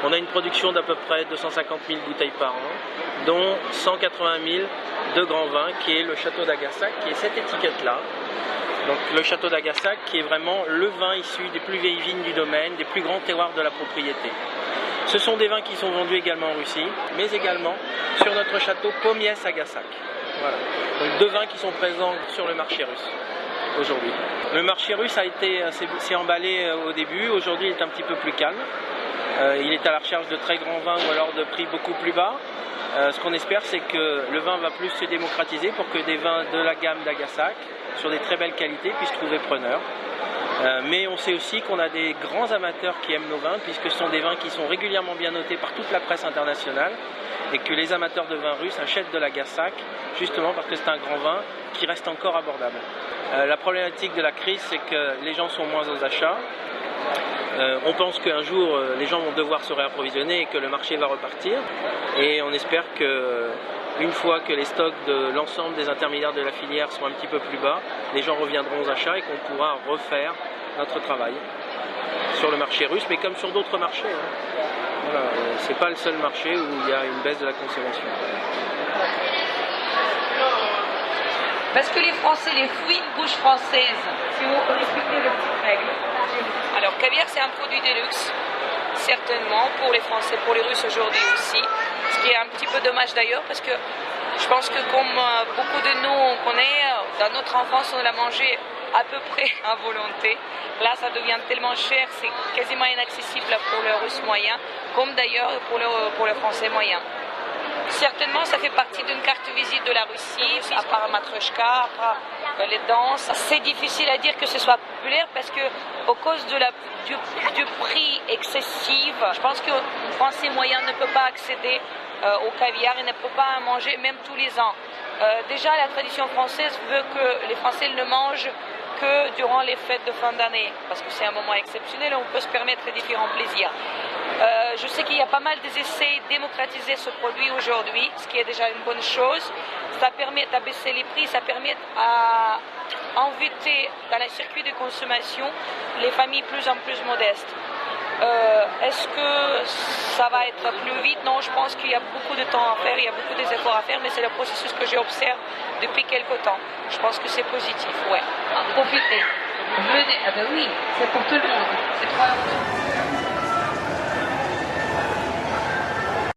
On a une production d'à peu près 250 000 bouteilles par an, dont 180 000 de grands vins, qui est le château d'Agassac, qui est cette étiquette-là. Donc le château d'Agassac, qui est vraiment le vin issu des plus vieilles vignes du domaine, des plus grands terroirs de la propriété. Ce sont des vins qui sont vendus également en Russie, mais également sur notre château Pomies-Agassac. Voilà. Donc 2 vins qui sont présents sur le marché russe aujourd'hui. Le marché russe s'est emballé au début, aujourd'hui il est un petit peu plus calme. Il est à la recherche de très grands vins ou alors de prix beaucoup plus bas. Ce qu'on espère, c'est que le vin va plus se démocratiser pour que des vins de la gamme d'Agassac, sur des très belles qualités, puissent trouver preneur. Mais on sait aussi qu'on a des grands amateurs qui aiment nos vins, puisque ce sont des vins qui sont régulièrement bien notés par toute la presse internationale, et que les amateurs de vins russes achètent de l'Agassac, justement parce que c'est un grand vin qui reste encore abordable. La problématique de la crise, c'est que les gens sont moins aux achats. On pense qu'un jour, les gens vont devoir se réapprovisionner et que le marché va repartir. Et on espère qu'une fois que les stocks de l'ensemble des intermédiaires de la filière seront un petit peu plus bas, les gens reviendront aux achats et qu'on pourra refaire notre travail sur le marché russe, mais comme sur d'autres marchés. Voilà, c'est pas le seul marché où il y a une baisse de la consommation. Parce que les Français les fouillent une bouche française. Si vous respectez les petites règles. Alors, caviar, c'est un produit de luxe, certainement, pour les Français, pour les Russes aujourd'hui aussi. Ce qui est un petit peu dommage d'ailleurs, parce que je pense que comme beaucoup de nous on connaît, dans notre enfance, on l'a mangé à peu près à volonté. Là, ça devient tellement cher, c'est quasiment inaccessible pour le Russe moyen, comme d'ailleurs pour le Français moyen. Certainement, ça fait partie d'une carte visite de la Russie, à part Matryoshka, à part les danses. C'est difficile à dire que ce soit populaire parce que, à cause du prix excessif, je pense qu'un Français moyen ne peut pas accéder au caviar et ne peut pas en manger même tous les ans. Déjà, la tradition française veut que les Français ne mangent que durant les fêtes de fin d'année, parce que c'est un moment exceptionnel où on peut se permettre différents plaisirs. Je sais qu'il y a pas mal d'essais de démocratiser ce produit aujourd'hui, ce qui est déjà une bonne chose. Ça permet d'abaisser les prix, ça permet à inviter dans le circuit de consommation les familles plus en plus modestes. Est-ce que ça va être plus vite? Non, je pense qu'il y a beaucoup de temps à faire, il y a beaucoup d'efforts à faire, mais c'est le processus que j'observe depuis quelques temps. Je pense que c'est positif, ouais. Profitez. Venez. Ah ben oui, c'est pour tout le monde. C'est 3 €.